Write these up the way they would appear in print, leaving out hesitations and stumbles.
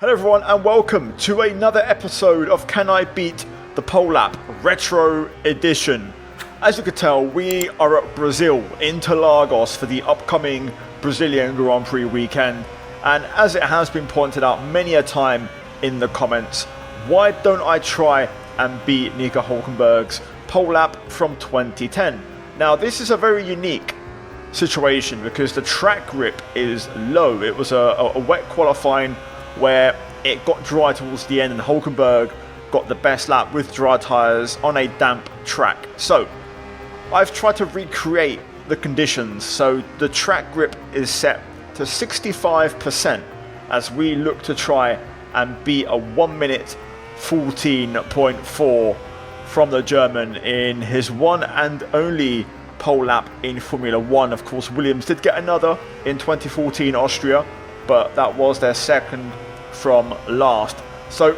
Hello everyone and welcome to another episode of Can I Beat the Pole Lap Retro Edition. As you can tell, we are at Brazil, Interlagos, for the upcoming Brazilian Grand Prix weekend. And as it has been pointed out many a time in the comments, why don't I try and beat Nico Hulkenberg's pole lap from 2010? Now this is a very unique situation because the track grip is low. It was a wet qualifying where it got dry towards the end and Hulkenberg got the best lap with dry tyres on a damp track. So I've tried to recreate the conditions. So the track grip is set to 65% as we look to try and beat a 1 minute 14.4 from the German in his one and only pole lap in Formula 1. Of course, Williams did get another in 2014 Austria, but that was their second from last. So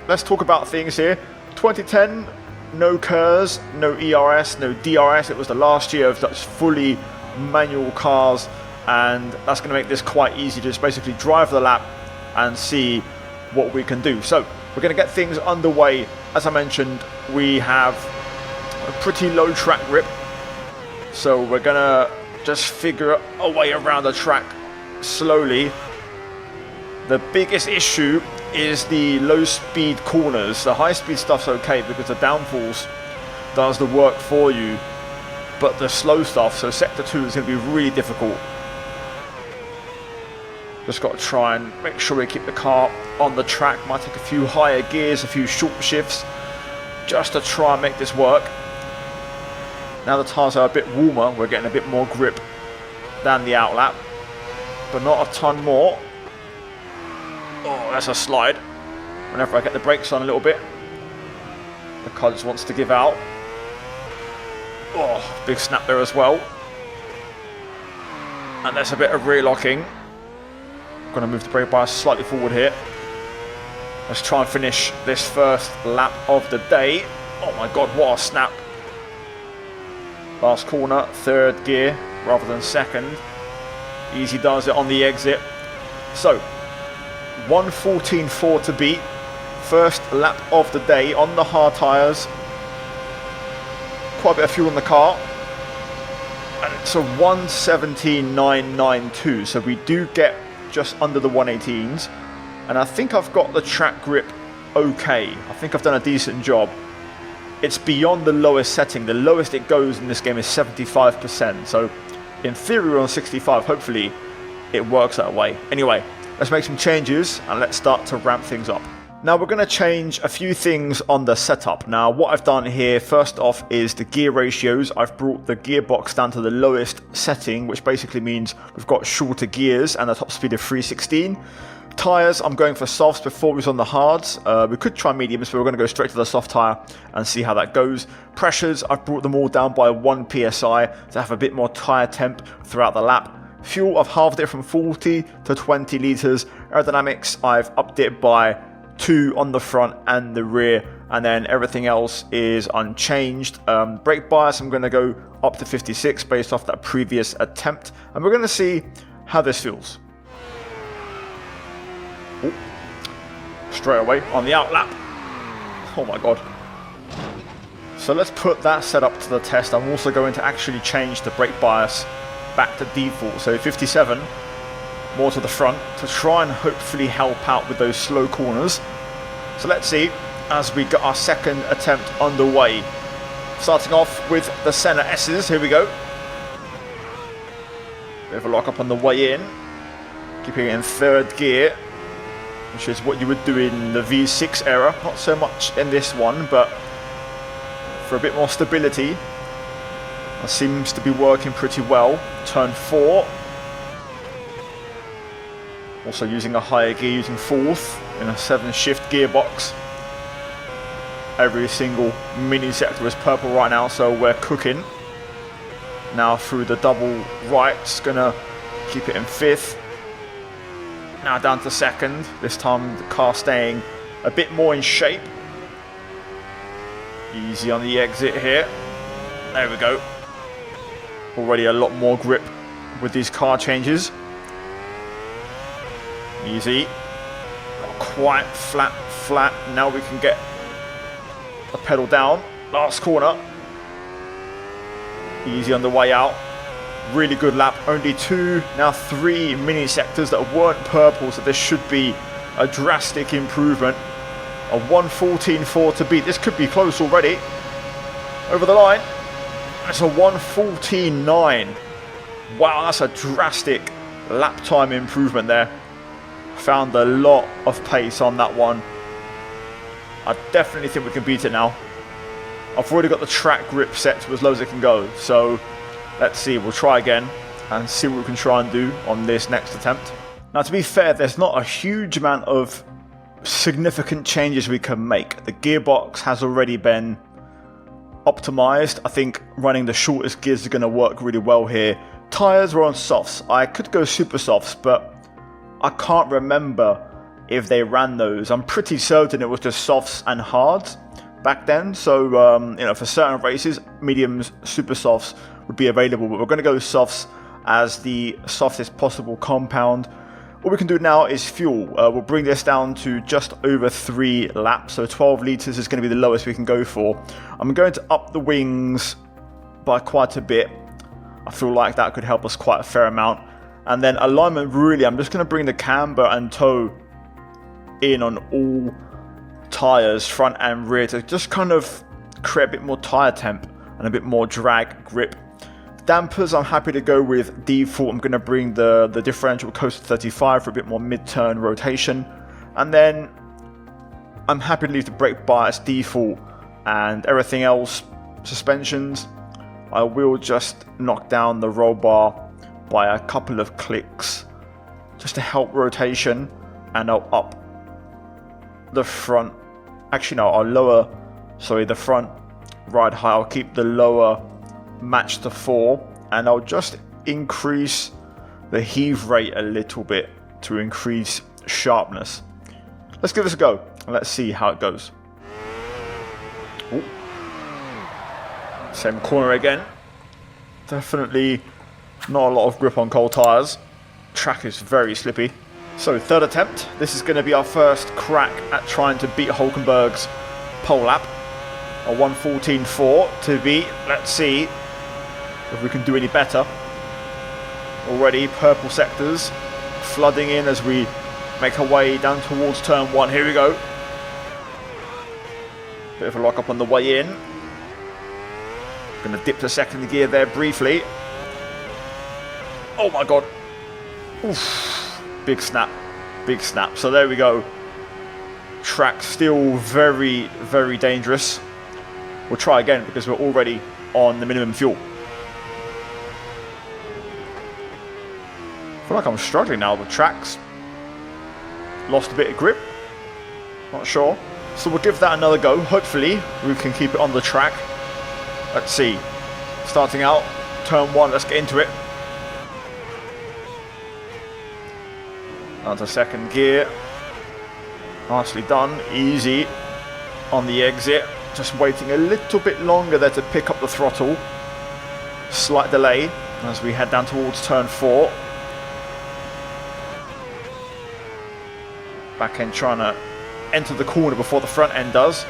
let's talk about things here. 2010, no KERS, no ERS, no DRS. It was the last year of such fully manual cars, and that's going to make this quite easy to just basically drive the lap and see what we can do. So we're going to get things underway. As I mentioned, we have a pretty low track grip, so we're going to just figure a way around the track slowly. The biggest issue is the low speed corners. The high speed stuff's okay because the downforce does the work for you, but the slow stuff, so sector 2, is going to be really difficult. Just got to try and make sure we keep the car on the track. Might take a few higher gears, a few short shifts, just to try and make this work. Now the tyres are a bit warmer, we're getting a bit more grip than the outlap, but not a ton more. Oh, that's a slide. Whenever I get the brakes on a little bit, the car just wants to give out. Oh, big snap there as well. And there's a bit of rear locking. I'm going to move the brake bias slightly forward here. Let's try and finish this first lap of the day. Oh my god, what a snap. Last corner, third gear rather than second. Easy does it on the exit. So 1:14.4 to beat. First lap of the day on the hard tyres. Quite a bit of fuel in the car. And it's a 1:17.992. So we do get just under the 118s. And I think I've got the track grip okay. I think I've done a decent job. It's beyond the lowest setting. The lowest it goes in this game is 75%. So in theory we're on 65. Hopefully it works that way. Anyway, let's make some changes and let's start to ramp things up. Now we're going to change a few things on the setup. Now what I've done here first off is the gear ratios. I've brought the gearbox down to the lowest setting, which basically means we've got shorter gears and a top speed of 316. Tyres, I'm going for softs before we was on the hards. We could try mediums, but we're going to go straight to the soft tyre and see how that goes. Pressures, I've brought them all down by 1 psi to have a bit more tyre temp throughout the lap. Fuel, I've halved it from 40 to 20 litres. Aerodynamics, I've upped it by 2 on the front and the rear, and then everything else is unchanged. Brake bias, I'm going to go up to 56 based off that previous attempt, and we're going to see how this feels. Ooh. Straight away on the outlap. Oh my god. So let's put that setup to the test. I'm also going to actually change the brake bias back to default, so 57 more to the front to try and hopefully help out with those slow corners. So let's see as we get our second attempt underway. Starting off with the Senna S's, here we go. Bit of a lock up on the way in, keeping it in third gear, which is what you would do in the V6 era, not so much in this one, but for a bit more stability. That seems to be working pretty well. Turn 4. Also using a higher gear, using 4th in a 7-shift gearbox. Every single mini sector is purple right now, so we're cooking. Now through the double rights, gonna keep it in 5th. Now down to 2nd. This time the car staying a bit more in shape. Easy on the exit here. There we go. Already a lot more grip with these car changes. Easy. Not quite flat. Now we can get the pedal down. Last corner. Easy on the way out. Really good lap. Only 2, now 3 mini sectors that weren't purple, so this should be a drastic improvement. A 1:14.4 to beat. This could be close already. Over the line. That's a 1:14.9. Wow, that's a drastic lap time improvement there. Found a lot of pace on that one. I definitely think we can beat it now. I've already got the track grip set to as low as it can go. So let's see, we'll try again and see what we can try and do on this next attempt. Now, to be fair, there's not a huge amount of significant changes we can make. The gearbox has already been optimized. I think running the shortest gears is going to work really well here. Tires were on softs. I could go super softs, but I can't remember if they ran those. I'm pretty certain it was just softs and hards back then. So, you know, for certain races, mediums, super softs would be available, but we're going to go softs as the softest possible compound. What we can do now is fuel. We'll bring this down to just over 3 laps, so 12 litres is going to be the lowest we can go for. I'm going to up the wings by quite a bit. I feel like that could help us quite a fair amount. And then alignment, really, I'm just going to bring the camber and toe in on all tyres, front and rear, to just kind of create a bit more tyre temp and a bit more drag grip. Dampers, I'm happy to go with default. I'm going to bring the differential close to 35 for a bit more mid-turn rotation. And then I'm happy to leave the brake bias default, and everything else, suspensions, I will just knock down the roll bar by a couple of clicks just to help rotation, and I'll up the front. Actually, no, I'll lower, sorry, the front ride height. I'll keep the lower match to 4, and I'll just increase the heave rate a little bit to increase sharpness. Let's give this a go and let's see how it goes. Ooh. Same corner again. Definitely not a lot of grip on cold tyres. Track is very slippy. So, third attempt. This is going to be our first crack at trying to beat Hulkenberg's pole lap. A 1:14.4 to beat. Let's see if we can do any better. Already purple sectors flooding in as we make our way down towards turn 1. Here we go. Bit of a lock up on the way in. Going to dip to second gear there briefly. Oh my god. Oof. Big snap. Big snap. So there we go. Track still very, very dangerous. We'll try again because we're already on the minimum fuel. I feel like I'm struggling now with tracks. Lost a bit of grip. Not sure. So we'll give that another go. Hopefully we can keep it on the track. Let's see. Starting out, turn 1, let's get into it. Onto second gear. Nicely done. Easy on the exit. Just waiting a little bit longer there to pick up the throttle. Slight delay as we head down towards turn 4. Back end trying to enter the corner before the front end does.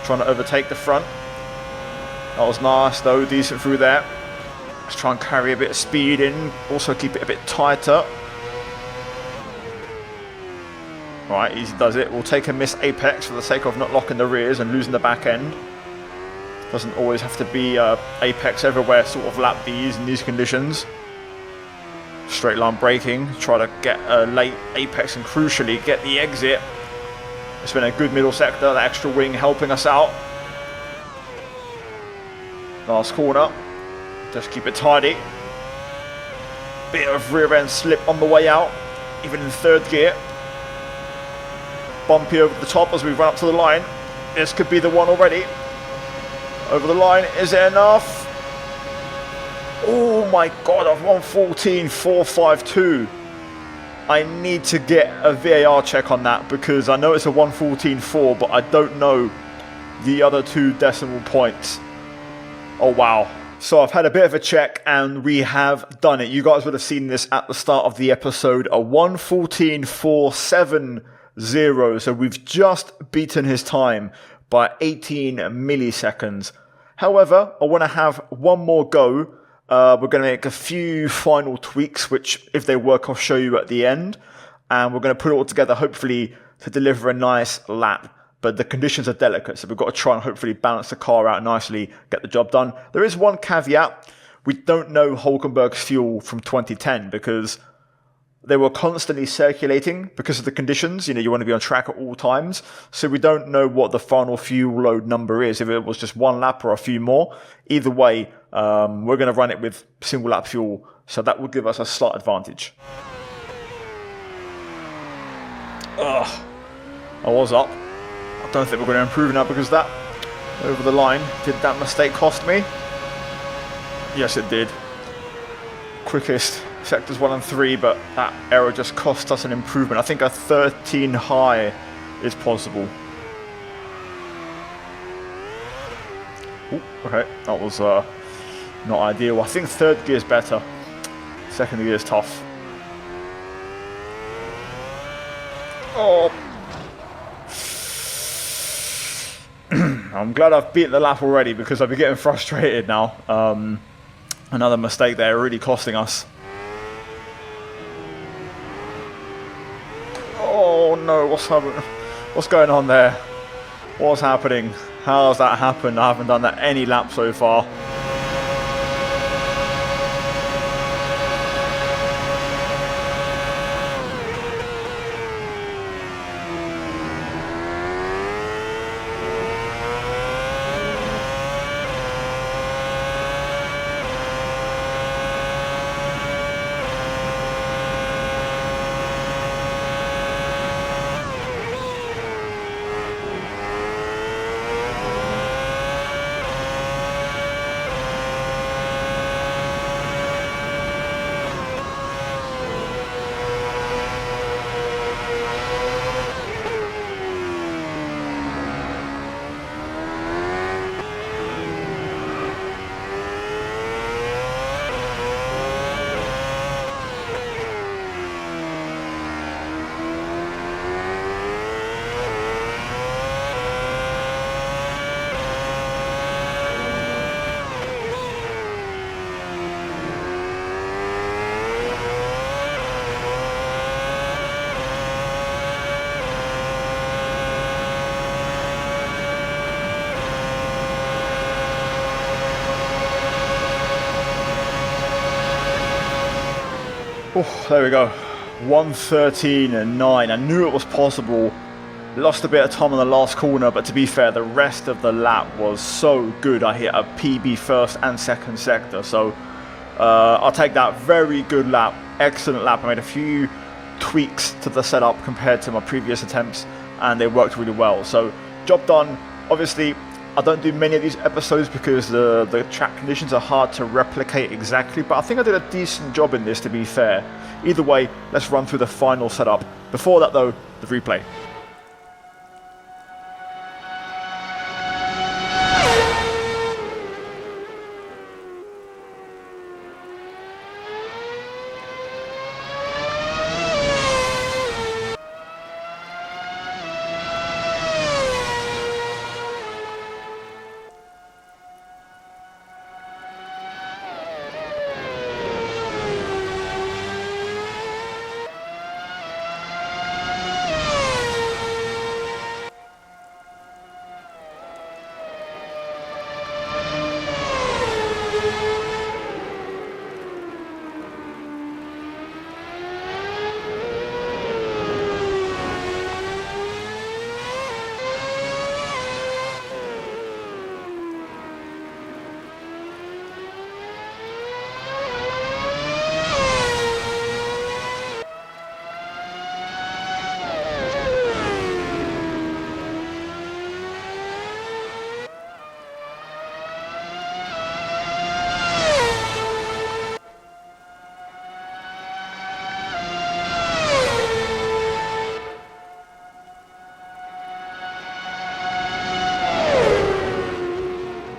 Trying to overtake the front. That was nice though, decent through there. Let's try and carry a bit of speed in. Also keep it a bit tighter. Right, easy does it. We'll take a missed apex for the sake of not locking the rears and losing the back end. Doesn't always have to be apex everywhere sort of lap these in these conditions. Straight line braking, try to get a late apex and crucially get the exit. It's been a good middle sector, the extra wing helping us out. Last corner, just keep it tidy. Bit of rear end slip on the way out, even in third gear. Bumpy over the top as we run up to the line. This could be the one already. Over the line, is it enough? Oh my god, I've 1:14.452. I need to get a VAR check on that because I know it's a 1:14.4, but I don't know the other 2 decimal points. Oh wow. So I've had a bit of a check and we have done it. You guys would have seen this at the start of the episode. A 1:14.47 1:04.0. So we've just beaten his time by 18 milliseconds. However, I want to have one more go. We're going to make a few final tweaks, which if they work, I'll show you at the end. And we're going to put it all together, hopefully, to deliver a nice lap. But the conditions are delicate, so we've got to try and hopefully balance the car out nicely, get the job done. There is one caveat. We don't know Hulkenberg's fuel from 2010 because they were constantly circulating because of the conditions. You know, you want to be on track at all times. So we don't know what the final fuel load number is, if it was just one lap or a few more. Either way, we're going to run it with single lap fuel. So that will give us a slight advantage. Ugh, I was up. I don't think we're going to improve now because that over the line. Did that mistake cost me? Yes, it did. Quickest sectors 1 and 3, but that error just cost us an improvement. I think a 13 high is possible. Ooh, okay, that was not ideal. I think third gear is better. Second gear is tough. Oh. I'm glad I've beat the lap already because I've been getting frustrated now. Another mistake there, really costing us. Oh no, what's happening? What's going on there? What's happening? How has that happened? I haven't done that any lap so far. Oh, there we go. 1:13.9. I knew it was possible. Lost a bit of time on the last corner, but to be fair, the rest of the lap was so good. I hit a PB first and second sector, so I'll take that. Very good lap. Excellent lap. I made a few tweaks to the setup compared to my previous attempts, and they worked really well. So, job done. Obviously, I don't do many of these episodes because the track conditions are hard to replicate exactly, but I think I did a decent job in this, to be fair. Either way, let's run through the final setup. Before that though, the replay.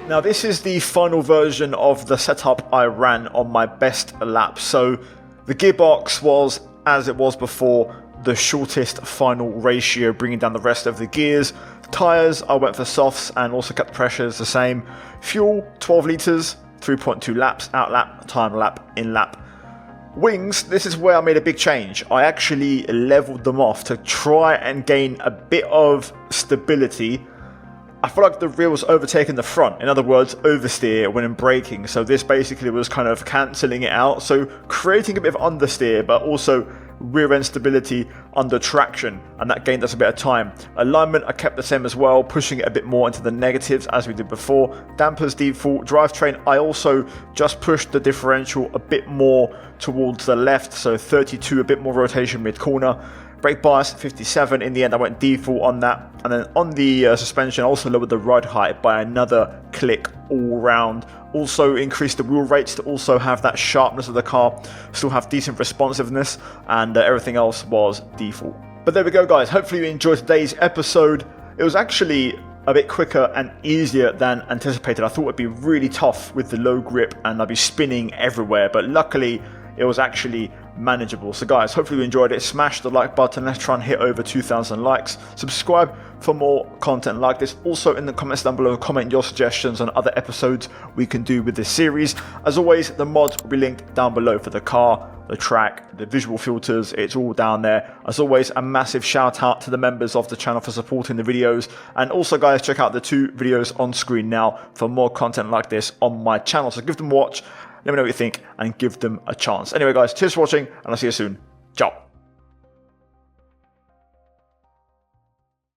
Now this is the final version of the setup I ran on my best lap. So the gearbox was as it was before, the shortest final ratio, bringing down the rest of the gears. Tyres, I went for softs and also kept the pressures the same. Fuel, 12 litres, 3.2 laps, out lap, time lap, in lap. Wings, this is where I made a big change. I actually leveled them off to try and gain a bit of stability. I feel like the rear was overtaking the front, in other words, oversteer when in braking, so this basically was kind of cancelling it out, so creating a bit of understeer, but also rear end stability under traction, and that gained us a bit of time. Alignment I kept the same as well, pushing it a bit more into the negatives as we did before. Dampers default. Drivetrain, I also just pushed the differential a bit more towards the left, so 32, a bit more rotation mid corner. Brake bias 57, in the end I went default on that, and then on the suspension I also lowered the ride height by another click all round. Also increased the wheel rates to also have that sharpness of the car, still have decent responsiveness, and everything else was default. But there we go guys, hopefully you enjoyed today's episode. It was actually a bit quicker and easier than anticipated. I thought it'd be really tough with the low grip and I'd be spinning everywhere, but luckily it was actually manageable. So guys, hopefully you enjoyed it. Smash the like button. Let's try and hit over 2,000 likes. Subscribe for more content like this. Also in the comments down below, comment your suggestions on other episodes we can do with this series. As always, the mods will be linked down below for the car, the track, the visual filters. It's all down there. As always, a massive shout out to the members of the channel for supporting the videos. And also guys, check out the 2 videos on screen now for more content like this on my channel. So give them a watch. Let me know what you think and give them a chance. Anyway guys, cheers for watching and I'll see you soon. Ciao.